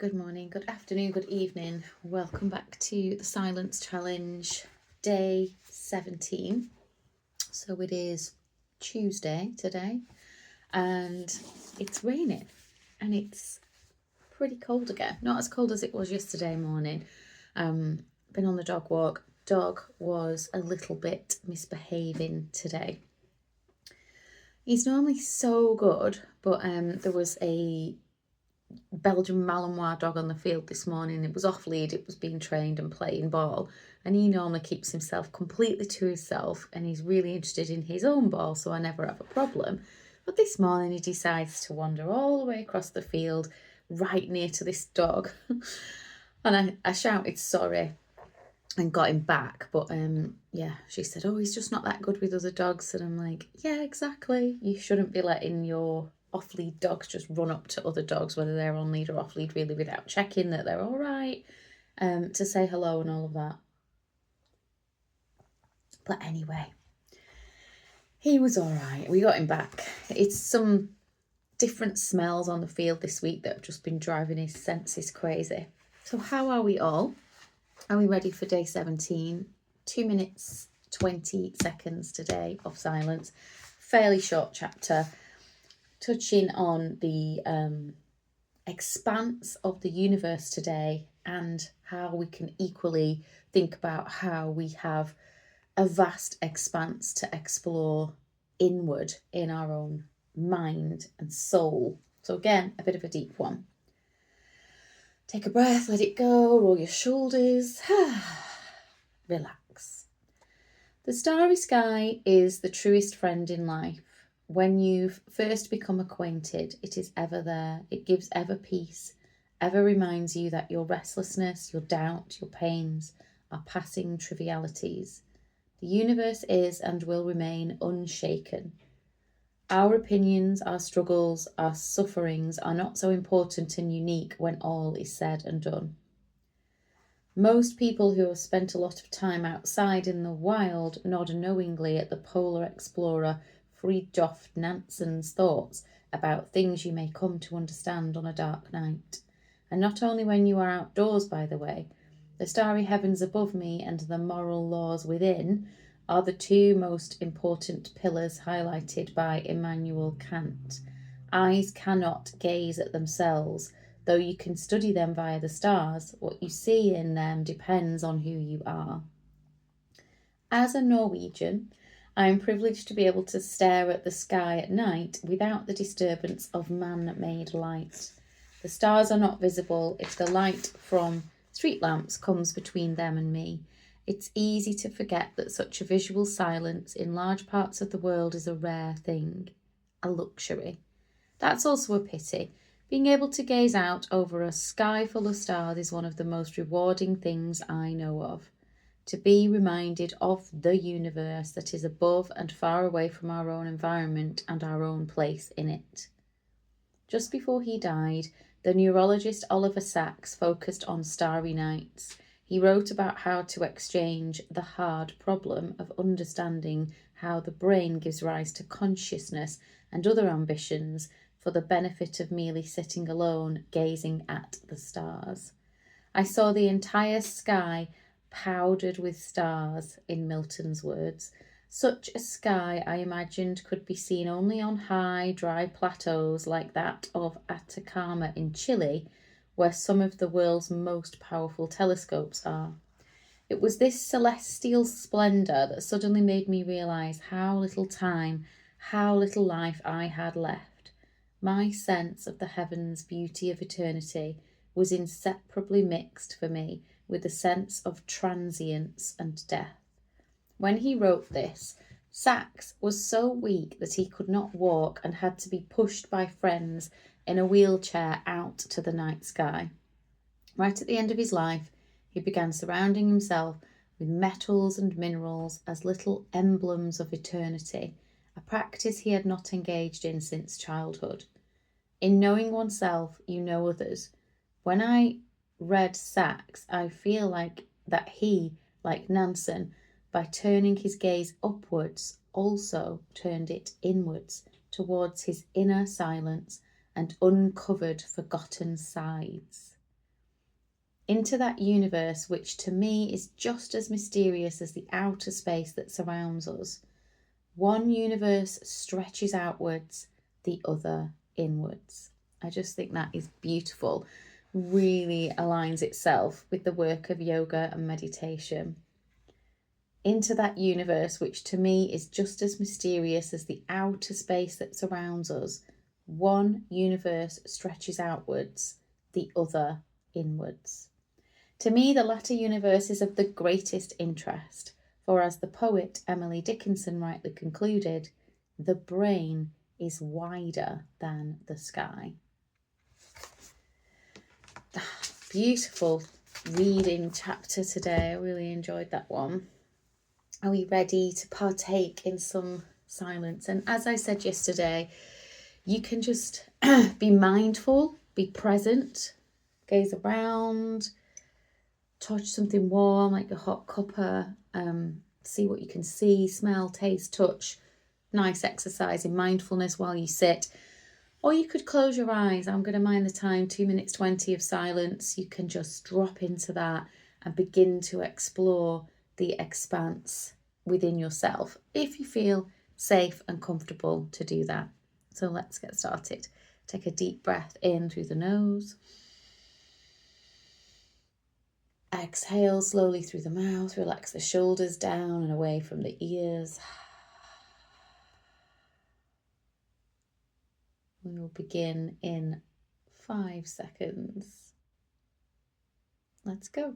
Good morning, good afternoon, good evening. Welcome back to the Silence Challenge, day 17. So it is Tuesday today, and it's raining, and it's pretty cold again. Not as cold as it was yesterday morning. Been on the dog walk. Dog was a little bit misbehaving today. He's normally so good, but there was a Belgian Malinois dog on the field this morning. It was off lead, it was being trained and playing ball, and he normally keeps himself completely to himself, and he's really interested in his own ball, so I never have a problem. But this morning he decides to wander all the way across the field right near to this dog. And I shouted sorry and got him back, but she said, oh, he's just not that good with other dogs. And I'm like, yeah, exactly, you shouldn't be letting your off-lead dogs just run up to other dogs, whether they're on lead or off lead, really, without checking that they're all right, to say hello and all of that. But anyway, he was all right. We got him back. It's some different smells on the field this week that have just been driving his senses crazy. So how are we all? Are we ready for day 17? 2 minutes 20 seconds today of silence. Fairly short chapter, touching on the expanse of the universe today, and how we can equally think about how we have a vast expanse to explore inward in our own mind and soul. So again, a bit of a deep one. Take a breath, let it go, roll your shoulders, relax. The starry sky is the truest friend in life. When you've first become acquainted, it is ever there. It gives ever peace, ever reminds you that your restlessness, your doubt, your pains are passing trivialities. The universe is and will remain unshaken. Our opinions, our struggles, our sufferings are not so important and unique when all is said and done. Most people who have spent a lot of time outside in the wild nod knowingly at the polar explorer Fridtjof Nansen's thoughts about things you may come to understand on a dark night. And not only when you are outdoors, by the way. The starry heavens above me and the moral laws within are the two most important pillars highlighted by Immanuel Kant. Eyes cannot gaze at themselves, though you can study them via the stars. What you see in them depends on who you are. As a Norwegian, I am privileged to be able to stare at the sky at night without the disturbance of man-made light. The stars are not visible if the light from street lamps comes between them and me. It's easy to forget that such a visual silence in large parts of the world is a rare thing, a luxury. That's also a pity. Being able to gaze out over a sky full of stars is one of the most rewarding things I know of. To be reminded of the universe that is above and far away from our own environment and our own place in it. Just before he died, the neurologist Oliver Sacks focused on starry nights. He wrote about how to exchange the hard problem of understanding how the brain gives rise to consciousness and other ambitions for the benefit of merely sitting alone, gazing at the stars. I saw the entire sky powdered with stars, in Milton's words. Such a sky, I imagined, could be seen only on high, dry plateaus like that of Atacama in Chile, where some of the world's most powerful telescopes are. It was this celestial splendour that suddenly made me realise how little time, how little life I had left. My sense of the heavens' beauty of eternity was inseparably mixed for me with the sense of transience and death. When he wrote this, Sacks was so weak that he could not walk and had to be pushed by friends in a wheelchair out to the night sky. Right at the end of his life, he began surrounding himself with metals and minerals as little emblems of eternity, a practice he had not engaged in since childhood. In knowing oneself, you know others. When I read Sacks, I feel like that he, like Nansen, by turning his gaze upwards, also turned it inwards towards his inner silence and uncovered forgotten sides. into that universe which to me is just as mysterious as the outer space that surrounds us. One universe stretches outwards, the other inwards. I just think that is beautiful, really aligns itself with the work of yoga and meditation. Into that universe which to me is just as mysterious as the outer space that surrounds us. One universe stretches outwards, the other inwards. To me, the latter universe is of the greatest interest, for as the poet Emily Dickinson rightly concluded, the brain is wider than the sky. Beautiful reading chapter today. I really enjoyed that one. Are we ready to partake in some silence? And as I said yesterday, you can just be mindful, be present, gaze around, touch something warm like a hot cuppa, see what you can see, smell, taste, touch. Nice exercise in mindfulness while you sit. Or you could close your eyes. I'm going to mind the time, 2 minutes 20 of silence. You can just drop into that and begin to explore the expanse within yourself if you feel safe and comfortable to do that. So let's get started. Take a deep breath in through the nose. Exhale slowly through the mouth. Relax the shoulders down and away from the ears. We will begin in 5 seconds. Let's go.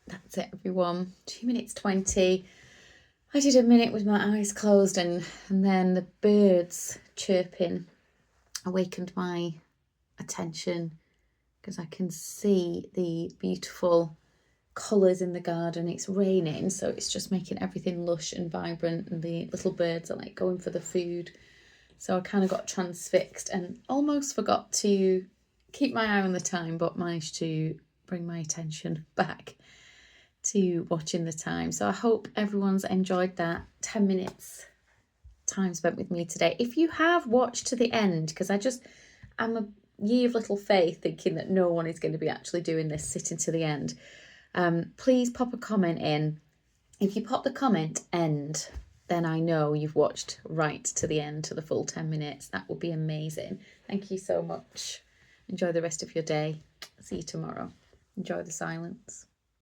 That's it, everyone. 2 minutes 20. I did a minute with my eyes closed and then the birds chirping awakened my attention because I can see the beautiful colours in the garden. It's raining, so it's just making everything lush and vibrant, and the little birds are like going for the food. So I kind of got transfixed and almost forgot to keep my eye on the time, but managed to bring my attention back to watching the time. So I hope everyone's enjoyed that 10 minutes time spent with me today. If you have watched to the end, because I'm a ye of little faith thinking that no one is going to be actually doing this sitting to the end, please pop a comment in. If you pop the comment end, then I know you've watched right to the end, to the full 10 minutes. That would be amazing. Thank you so much. Enjoy the rest of your day. See you tomorrow. Enjoy the silence.